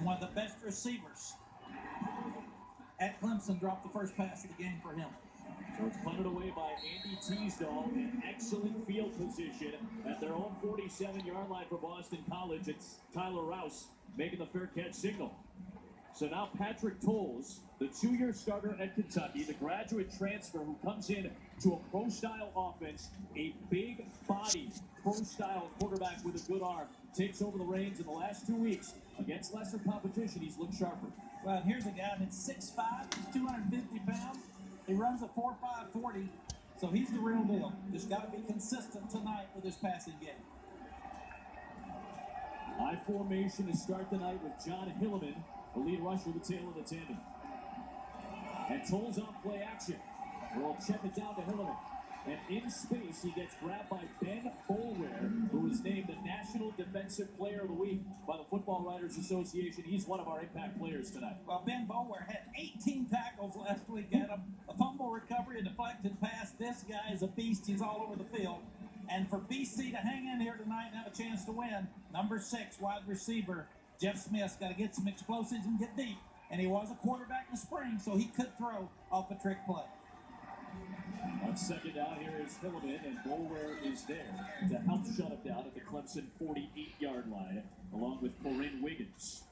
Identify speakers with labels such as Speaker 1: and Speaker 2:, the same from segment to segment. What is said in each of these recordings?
Speaker 1: one of the best receivers at Clemson dropped the first pass of the game for him.
Speaker 2: So it's punted away by Andy Teasdale in excellent field position at their own 47-yard line for Boston College. It's Tyler Rouse making the fair catch signal. So now Patrick Tolles, the 2-year starter at Kentucky, the graduate transfer who comes in to a pro-style offense, a big-bodied pro-style quarterback with a good arm, takes over the reins in the last 2 weeks. Against lesser competition, he's looked sharper.
Speaker 1: Well, here's a guy that's 6'5", 250 pounds. He runs a 4.5 40, so he's the real deal. Just got to be consistent tonight with his passing game.
Speaker 2: High formation to start tonight with John Hilleman, the lead rusher, the tail of the tandem. And Tolles on play action. We'll check it down to Hilleman. And in space, he gets grabbed by Ben Boulware, who was named the National Defensive Player of the Week by the Football Writers Association. He's one of our impact players tonight.
Speaker 1: Well, Ben Boulware had 18 tackles last week at him. A fumble recovery, a deflected pass. This guy is a beast. He's all over the field. And for BC to hang in here tonight and have a chance to win, number 6 wide receiver Jeff Smith's got to get some explosives and get deep. And he was a quarterback in the spring, so he could throw off a trick play.
Speaker 2: On second down, here is Hilleman, and Boulware is there to help shut him down at the Clemson 48-yard line, along with Corinne Wiggins.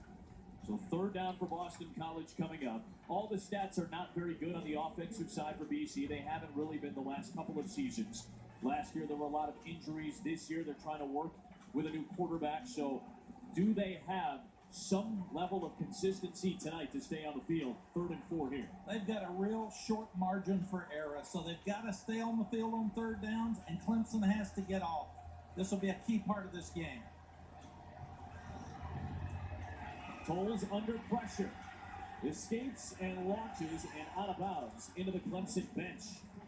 Speaker 2: So third down for Boston College coming up. All the stats are not very good on the offensive side for BC. They haven't really been the last couple of seasons. Last year, there were a lot of injuries. This year, they're trying to work with a new quarterback. So do they have some level of consistency tonight to stay on the field? 3rd and 4 here.
Speaker 1: They've got a real short margin for error, so they've got to stay on the field on third downs, and Clemson has to get off. This will be a key part of this game.
Speaker 2: Tolles under pressure. Escapes and launches and out of bounds into the Clemson bench.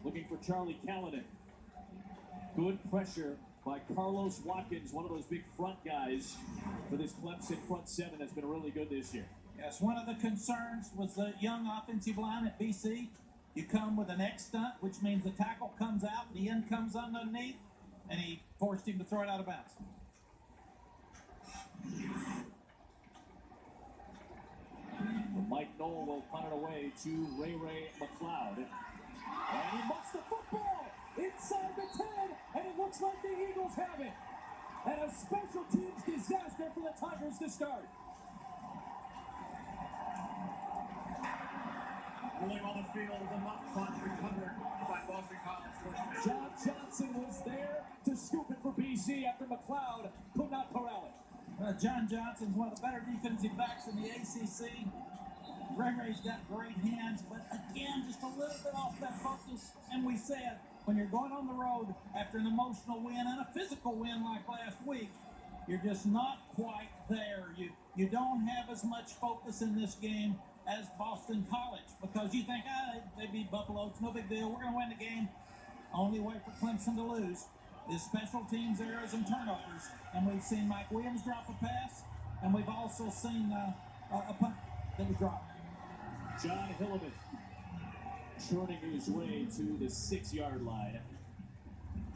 Speaker 2: Looking for Charlie Callanan. Good pressure by Carlos Watkins, one of those big front guys for this Clemson front seven that's been really good this year.
Speaker 1: Yes, one of the concerns was the young offensive line at BC. You come with an X stunt, which means the tackle comes out, the end comes underneath, and he forced him to throw it out of bounds.
Speaker 2: Mike Knoll will punt it away to Ray McLeod. And he mucks the football inside the 10, and it looks like the Eagles have it. And a special teams disaster for the Tigers to start.
Speaker 3: Rolling on the field, the muck punt recovered by Boston College.
Speaker 2: John Johnson was there to scoop it for BC after McLeod could not corral it.
Speaker 1: John Johnson's one of the better defensive backs in the ACC. Ray's got great hands, but again, just a little bit off that focus. And we said, when you're going on the road after an emotional win and a physical win like last week, you're just not quite there. You don't have as much focus in this game as Boston College, because you think, they beat Buffalo, it's no big deal, we're going to win the game. Only way for Clemson to lose is special teams errors and turnovers. And we've seen Mike Williams drop a pass, and we've also seen a punt that was dropped.
Speaker 2: John Hilleman churning his way to the 6-yard line,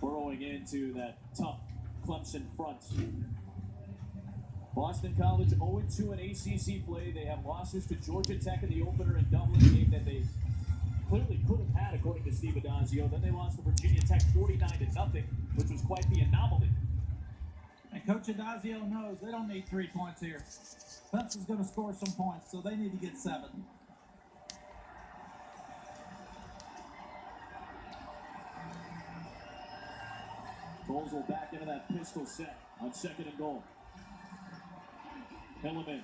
Speaker 2: burrowing into that tough Clemson front. Boston College 0-2 in ACC play. They have losses to Georgia Tech in the opener in Dublin, a game that they clearly could have had, according to Steve Adazio. Then they lost to Virginia Tech 49-0, which was quite the anomaly.
Speaker 1: And Coach Adazio knows they don't need 3 points here. Clemson's going to score some points, so they need to get 7.
Speaker 2: Tolles will back into that pistol set on 2nd and goal. Hilleman,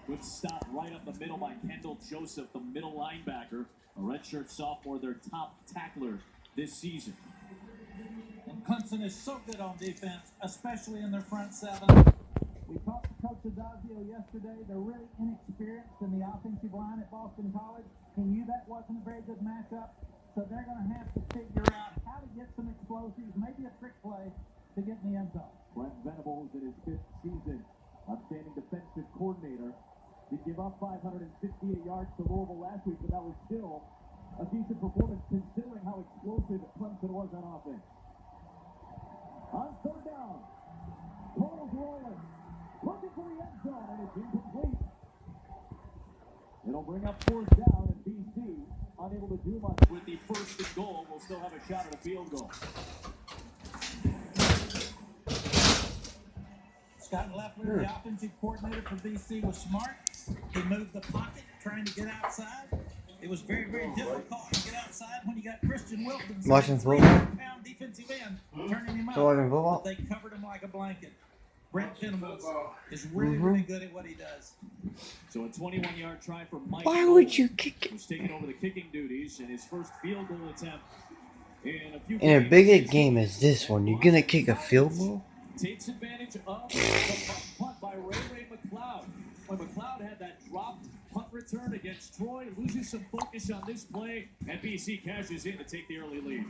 Speaker 2: good stop right up the middle by Kendall Joseph, the middle linebacker, a redshirt sophomore, their top tackler this season.
Speaker 1: And Clemson is so good on defense, especially in their front 7. We talked to Coach Adazio yesterday. They're really inexperienced in the offensive line at Boston College. He knew that wasn't a very good matchup, so they're going to have to figure out how to get some explosives, maybe a trick play to get in the end zone.
Speaker 2: Brent Venables in his 5th season, outstanding defensive coordinator. He gave up 568 yards to Louisville last week, but that was still a decent performance considering how explosive Clemson was on offense. On 3rd down, Tolles rolling, looking for the end zone, and it's incomplete. It'll bring up fourth down, and BC unable to do much with the first and goal. Will still have a shot at a field goal.
Speaker 1: Scott Leffler, the offensive coordinator for BC, was smart. He moved the pocket, trying to get outside. It was very, very difficult to get outside when you got Christian Wilkins,
Speaker 4: Watching football.
Speaker 1: 300-pound defensive end, turning him up.
Speaker 4: Watching football.
Speaker 1: But they covered him like a blanket. Brent Venables is really, really good at what he does.
Speaker 2: So a 21-yard try for Mike.
Speaker 4: Why would you kick it?
Speaker 2: Who's taking over the kicking duties and his first field goal attempt
Speaker 4: In a big game as this one, you're gonna kick a field goal?
Speaker 2: Takes advantage of the punt by Ray McLeod. When McLeod had that dropped punt return against Troy, loses some focus on this play, and BC cashes in to take the early lead.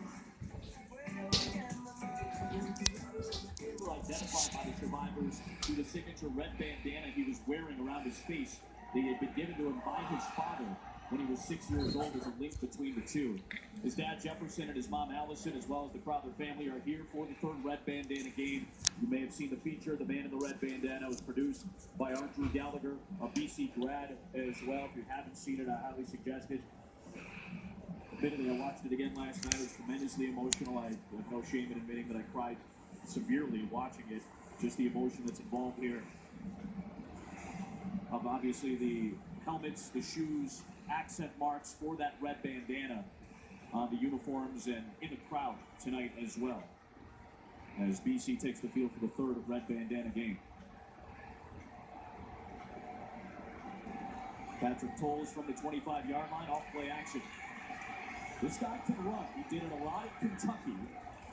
Speaker 2: Identified by the survivors through the signature red bandana he was wearing around his face. They had been given to him by his father when he was 6 years old as a link between the two. His dad Jefferson and his mom Allison, as well as the Crowther family, are here for the third red bandana game. You may have seen the feature. The Man in the Red Bandana was produced by Andrew Gallagher, a BC grad as well. If you haven't seen it, I highly suggest it. Admittedly, I watched it again last night. It was tremendously emotional. I have no shame in admitting that I cried severely watching it. Just the emotion that's involved here. Of obviously the helmets, the shoes, accent marks for that red bandana on the uniforms and in the crowd tonight as well. As BC takes the field for the third red bandana game. Patrick Tolles from the 25-yard line, off play action. This guy can run. He did it a lot at Kentucky,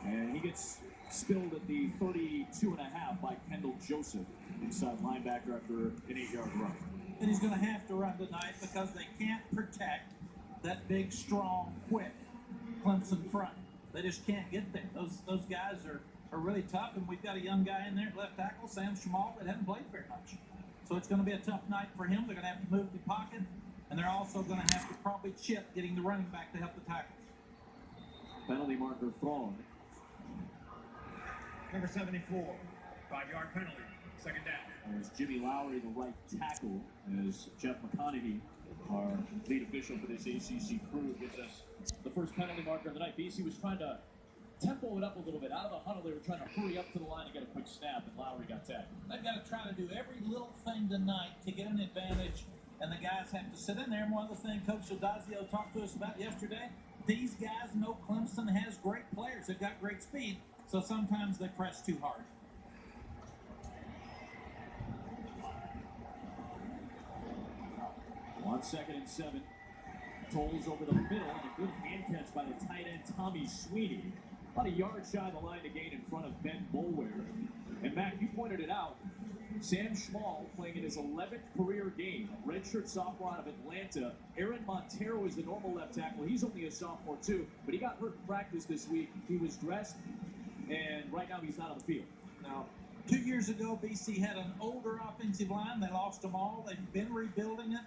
Speaker 2: and he gets spilled at the 32.5 by Kendall Joseph, inside linebacker after an 8-yard run.
Speaker 1: And he's going to have to run tonight because they can't protect that big, strong, quick Clemson front. They just can't get there. Those guys are really tough, and we've got a young guy in there at left tackle, Sam Schmal, that hasn't played very much. So it's going to be a tough night for him. They're going to have to move the pocket, and they're also going to have to probably chip getting the running back to help the tackles.
Speaker 2: Penalty marker thrown.
Speaker 3: Number 74, 5-yard penalty, second down.
Speaker 2: As Jimmy Lowry, the right tackle, as Jeff McConaughey, our lead official for this ACC crew, gives us the first penalty marker of the night. BC was trying to tempo it up a little bit. Out of the huddle, they were trying to hurry up to the line and get a quick snap, and Lowry got tackled.
Speaker 1: They've got to try to do every little thing tonight to get an advantage, and the guys have to sit in there. And one of the things Coach Adazio talked to us about yesterday, these guys know Clemson has great players. They've got great speed, so sometimes they press too hard.
Speaker 2: On 2nd and 7, Tolles over the middle, and a good hand catch by the tight end Tommy Sweeney. About a yard shy of the line to gain in front of Ben Boulware. And Matt, you pointed it out. Sam Schmal playing in his 11th career game, redshirt sophomore out of Atlanta. Aaron Montero is the normal left tackle. He's only a sophomore too, but he got hurt in practice this week. He was dressed, and right now he's not on the field.
Speaker 1: Now, 2 years ago, BC had an older offensive line. They lost them all. They've been rebuilding it.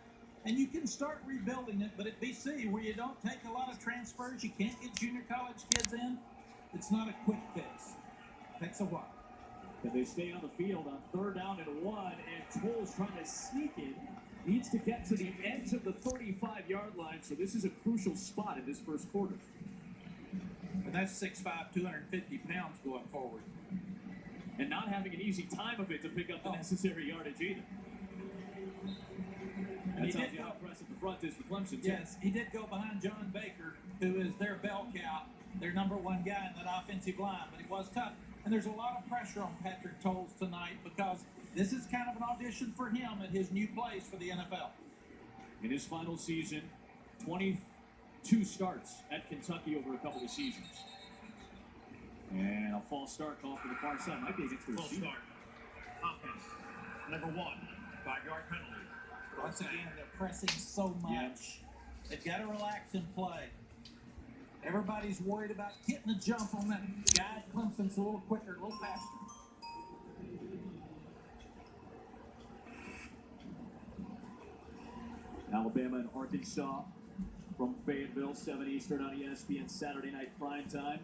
Speaker 1: And you can start rebuilding it, but at BC, where you don't take a lot of transfers, you can't get junior college kids in, it's not a quick fix. It takes a while.
Speaker 2: But they stay on the field on 3rd down and 1, and Tolles trying to sneak in. Needs to get to the edge of the 35-yard line, so this is a crucial spot in this first quarter.
Speaker 1: And that's 6'5", 250 pounds going forward.
Speaker 2: And not having an easy time of it to pick up the necessary yardage either. That tells you how impressive the front is for Clemson, too.
Speaker 1: Yes, he did go behind John Baker, who is their bell cow, their number one guy in that offensive line, but he was tough. And there's a lot of pressure on Patrick Tolles tonight because this is kind of an audition for him at his new place for the NFL.
Speaker 2: In his final season, 22 starts at Kentucky over a couple of seasons. And a false start call for the far side. Might be against the receiver.
Speaker 3: False start. Offense. Number 1, 5-yard penalty.
Speaker 1: Once again, they're pressing so much.
Speaker 2: Yeah.
Speaker 1: They've got to relax and play. Everybody's worried about getting a jump on that guy. Clemson's a little quicker, a little faster.
Speaker 2: Alabama and Arkansas from Fayetteville, 7 Eastern on ESPN Saturday night primetime.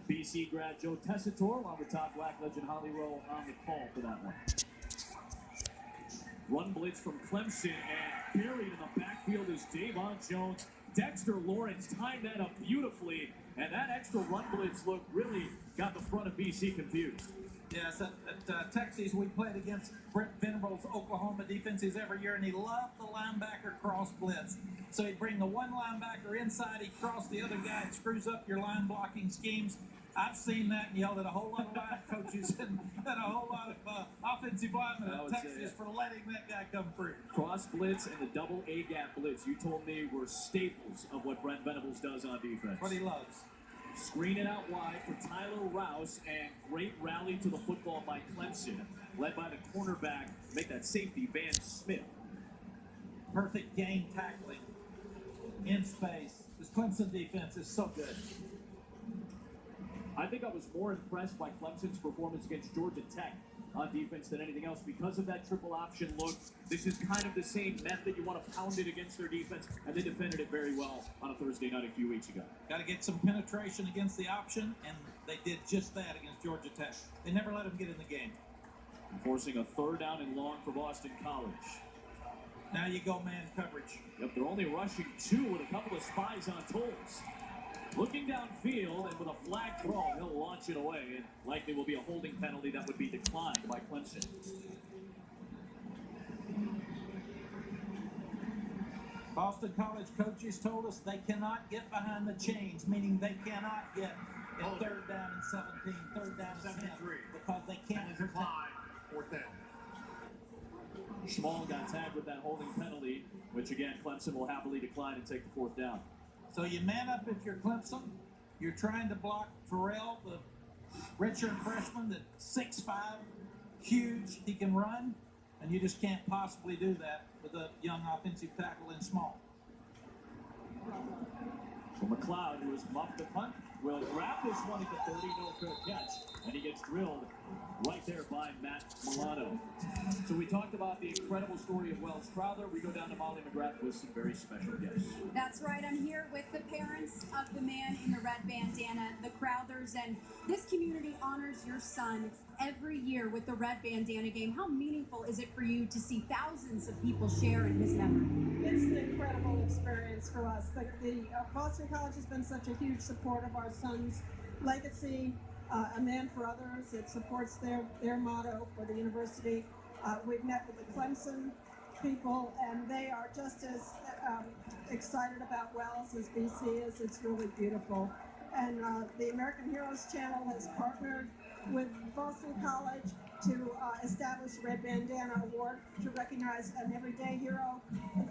Speaker 2: BC grad Joe Tessitore, along with top black legend Holly Rowe on the call for that one. Run blitz from Clemson, and Buried in the backfield is Davon Jones. Dexter Lawrence timed that up beautifully, and that extra run blitz look really got the front of BC confused.
Speaker 1: Yes, at Texas, we played against Brent Venables' Oklahoma defenses every year, and he loved the linebacker cross blitz. So he'd bring the one linebacker inside, he'd cross the other guy, and screws up your line blocking schemes. I've seen that and yelled at a whole lot of line coaches and a whole lot of offensive linemen in Texas for letting that guy come through.
Speaker 2: Cross blitz and the double A-gap blitz, you told me, were staples of what Brent Venables does on defense.
Speaker 1: What he loves.
Speaker 2: Screen it out wide for Tyler Rouse, and great rally to the football by Clemson, led by the cornerback, make that safety, Van Smith.
Speaker 1: Perfect game tackling in space. This Clemson defense is so good.
Speaker 2: I think I was more impressed by Clemson's performance against Georgia Tech on defense than anything else because of that triple option look. This is kind of the same method. You want to pound it against their defense, and they defended it very well on a Thursday night a few weeks ago.
Speaker 1: Got to get some penetration against the option, and they did just that against Georgia Tech. They never let them get in the game.
Speaker 2: Forcing a third down and long for Boston College.
Speaker 1: Now you go man coverage.
Speaker 2: Yep, they're only rushing two with a couple of spies on tolls. Looking downfield, and with a flag throw, he'll launch it away, and likely will be a holding penalty that would be declined by Clemson.
Speaker 1: Boston College coaches told us they cannot get behind the chains, meaning they cannot get a third down and 17, third down and 10, because they can't protect.
Speaker 3: Fourth down.
Speaker 2: Schmall got tagged with that holding penalty, which again, Clemson will happily decline and take the fourth down.
Speaker 1: So you man up if you're Clemson. You're trying to block Farrell, the redshirt freshman that's 6'5", huge, he can run, and you just can't possibly do that with a young offensive tackle in Small.
Speaker 2: So McLeod, who has muffed the punt, will grab this one at the 30, no good catch, and he gets drilled right there by Matt Milano. So we talked about the incredible story of Wells Crowther. We go down to Molly McGrath with some very special guests.
Speaker 5: That's right. I'm here with the parents of the man in the red bandana, the Crowthers, and this community honors your son every year with the red bandana game. How meaningful is it for you to see thousands of people share in his memory?
Speaker 6: It's an incredible experience for us. Boston College has been such a huge support of our son's legacy. A man for others. It supports their motto for the university. We've met with the Clemson people, and they are just as excited about Wells as BC is. It's really beautiful. And the American Heroes Channel has partnered with Boston College to establish the Red Bandana Award to recognize an everyday hero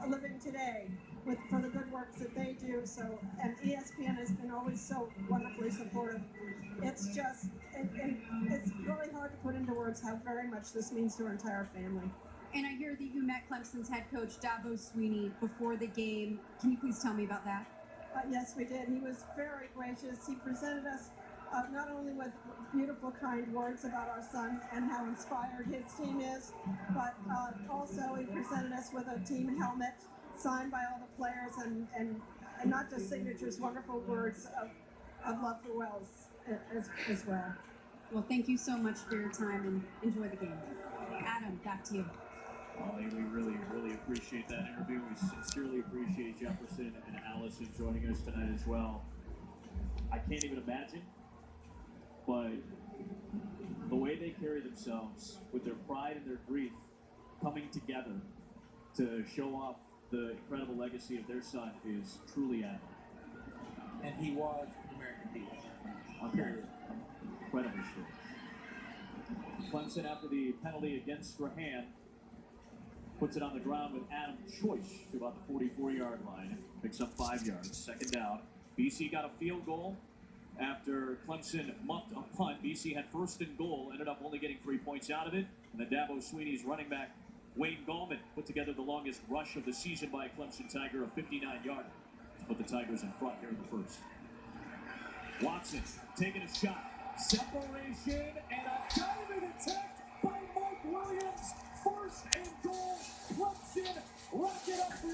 Speaker 6: living today for the good works that they do. So, and ESPN has been always so wonderfully supportive. It's just, it's really hard to put into words how very much this means to our entire family.
Speaker 5: And I hear that you met Clemson's head coach, Dabo Swinney, before the game. Can you please tell me about that?
Speaker 6: Yes, we did. He was very gracious. He presented us not only with beautiful, kind words about our son and how inspired his team is, but also he presented us with a team helmet signed by all the players and not just signatures, wonderful words of love for Wells as well.
Speaker 5: Well, thank you so much for your time and enjoy the game. Adam, back to you.
Speaker 2: Molly, we really, really appreciate that interview. We sincerely appreciate Jefferson and Allison joining us tonight as well. I can't even imagine, but the way they carry themselves with their pride and their grief coming together to show off the incredible legacy of their son is truly admirable.
Speaker 1: And he was an American hero.
Speaker 2: Period. Incredible story. Clemson, after the penalty against Strahan, puts it on the ground with Adam Choice to about the 44-yard line. Picks up 5 yards. Second down. BC got a field goal after Clemson muffed a punt. BC had first and goal, ended up only getting 3 points out of it. And then Dabo Swinney's running back, Wayne Gallman, put together the longest rush of the season by a Clemson Tiger, a 59-yarder, to put the Tigers in front here in the first. Watson taking a shot. Separation and a diving attack by Mike Williams. First and goal. Clemson, lock it up for